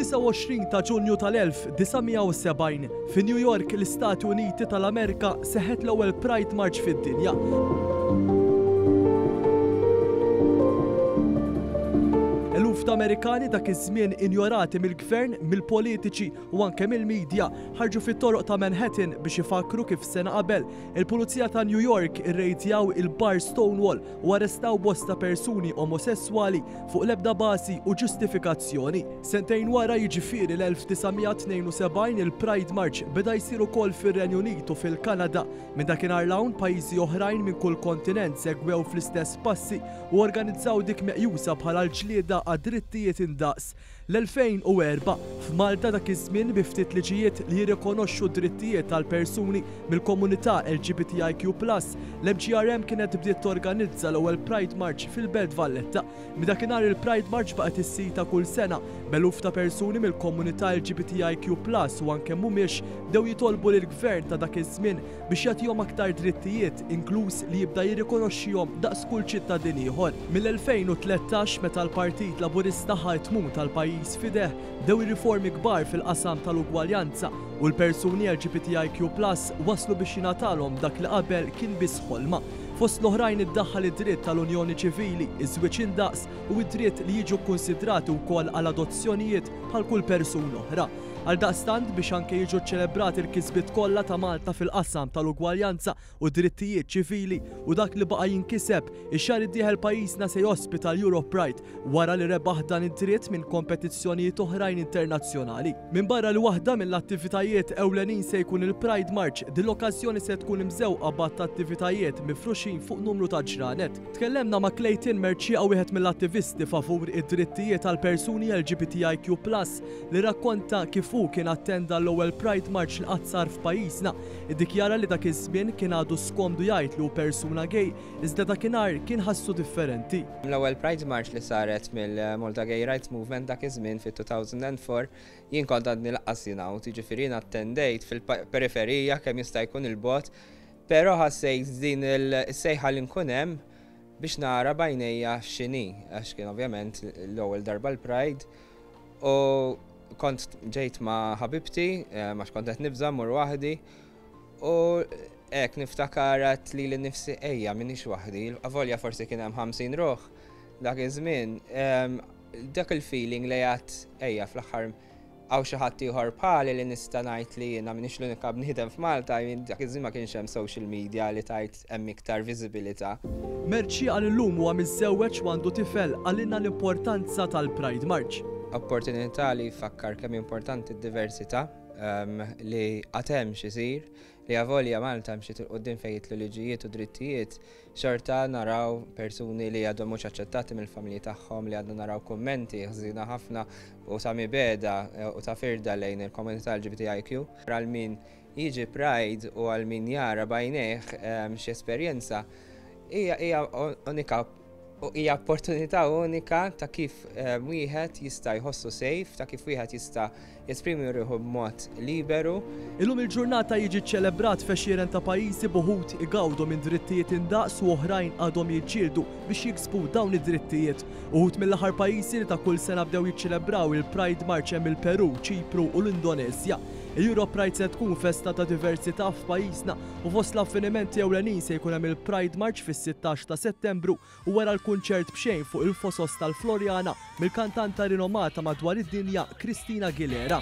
Fid-29 ta' Ġunju tal-1970 fi New York, l-Istati Uniti tal-Amerika, seħħet l-ewwel Pride March fid-dinja. Eluf ta' Amerikani dak iż-żmien injorati mill-gvern, mill-politiċi u anke mill-medja ħarġu fit-toroq ta' Manhattan biex ifakru kif sena qabel il-Pulizija ta' New York irrejtjaw il-bar Stonewall u arrestaw bosta persuni omosessuali fuq l-ebda bażi u ġustifikazzjoni. Sentejn wara, jiġifieri l-1972, il-Pride March beda jsir ukoll fir-Renju Unit u fil-Kanada. Minn dakinhar l-hawn pajjiżi oħrajn minn kull kontinent segwew fl-istess passi u organizzaw dik meqjusa bħala l-ġlieda għad-drittijiet indaqs. L-2004 f'Malta dak iż-żmien bi ftit liġijiet li jirrikonoxxu d-drittijiet tal-persuni mill-komunità LGBTIQ+, l-MGRM kienet bdiet torganizza l-ewwel Pride March fil-Belt Valletta. Minn dakinhar il-Pride March baqgħet issir ta' kull sena b'eluf ta' persuni mill-komunità LGBTIQ+ u anke mhumiex bdew jitolbu lill-gvern ta' dak iż-żmien biex jagħtihom aktar drittijiet, inkluż li jibda jirrikonoxxihom daqs kull ċittadin ieħor. Mill-2013 meta l-Partit Laburista ħajtmu tal-pajjiż fideħ dew ir-riformi kbar fil-qasam tal-ugwaljanza u l-persuni LGBTIQ+ waslu biex jingħatalhom dak li qabel kien biss ħolma. Fost l-oħrajn iddaħħal id-dritt tal-unjoni ċivili, iż-żwieġ indaqs u id-dritt li jiġu kkunsidrati wkoll għal adozzjonijiet bħal kull persuna oħra. Għaldaqstant biex anke jiġu ċċelebrati l-kisbiet kollha ta' Malta fil-qasam tal-ugwaljanza u drittijiet ċivili u dak li baqa' jinkiseb, ix-xahar id-dieħel pajjiżna se jospita l-Europe Pride wara li rebaħ dan id-dritt minn kompetizzjonijiet oħrajn internazzjonali. Minn barra li waħda mill-attivitajiet ewlenin se jkun il-Pride March, din l-okkażjoni se tkun imżewqa b'att attivitajiet mifruxin fuq numru ta' ġranet. Tkellemna ma' Clayton Merċieqa, wieħed mill-attivisti favur id-drittijiet tal-persuni LGBTIQ+ li rakkonta kif hu kien attenda l-ewwel Pride March li qatt sar f'pajjiżna. Iddikjara li dak iż-żmien kien għadu skomdu jgħid li hu persuna gay, iżda dakinhar kien ħassu differenti. L-ewwel Pride March li saret mill-Malta Gay Rights Movement dak iż-żmien fit-2004 jien kont għadni laqqas jingħu, jiġifieri attendejt fil-periferija kemm jista' jkun il-bogħod, però ħassejt din is-sejħa li nkun hemm biex nara bajnejja x'inhi, għax kien ovvjament l-ewwel darba l-Pride u kont ġejt ma' ħabibti, għax kont qed nibża mmur waħdi u hekk niftakarat li l-nifsi ejja m'iniex waħdi, avolja forsi kien hemm 50 ruħ dak iż-żmien, dak il-feeling li għadt ejja fl-aħħar għaw xi ħadd ieħor bħali li nista' ngħid li jiena m'iniex l-unika bniedem f'Malta, dak iż-żmien ma kienx hemm social media li tajt hemm iktar viżibilità. Merċieqa llum huwa miżżewweġ u għandu tifel għalilna l-importanza tal-Pride March. Opportunità li jfakkar kemm importanti d-diversità li qatt hemm xisir, li avolja Malta mxiet il-qudiem fejn jitlu liġijiet u drittijiet, xorta naraw persuni li għadhom mhux aċċettati mill-familji tagħhom, li għadna naraw kummenti ħżina ħafna u ta' mibeda u ta' firda lejn il-komunità LGBTIQ. Għal min jiġi Pride u għal min jara bajnejh xi esperjenza hija unika. U hija opportunità unika ta' kif wieħed jista' jħossu safe, ta' kif wieħed jista' jesprimi ruħu b'mod liberu. Illum il-ġurnata jiġi ċċelebrat f'għexieren ta' pajjiżi buħud igawdu minn drittijiet indaqs u oħrajn għadhom jiġġieldu biex jiksbu dawn id-drittijiet. Uħud mill-aħħar pajjiżi li ta' kull sena bdew jiċċelebraw il-Pride March hemm il-Peru, Ċipru u l-Indonezja. Il-Europe Pride se tkun festa ta' diversità f'pajjiżna u fost l-avvenimenti ewlenin se jkun hemm il-Pride March fis-16 ta' Settembru u wara l-kunċert b'xejn fuq il-fosos tal-Florjana mill-kantanta rinomata madwar id-dinja Christina Aguilera.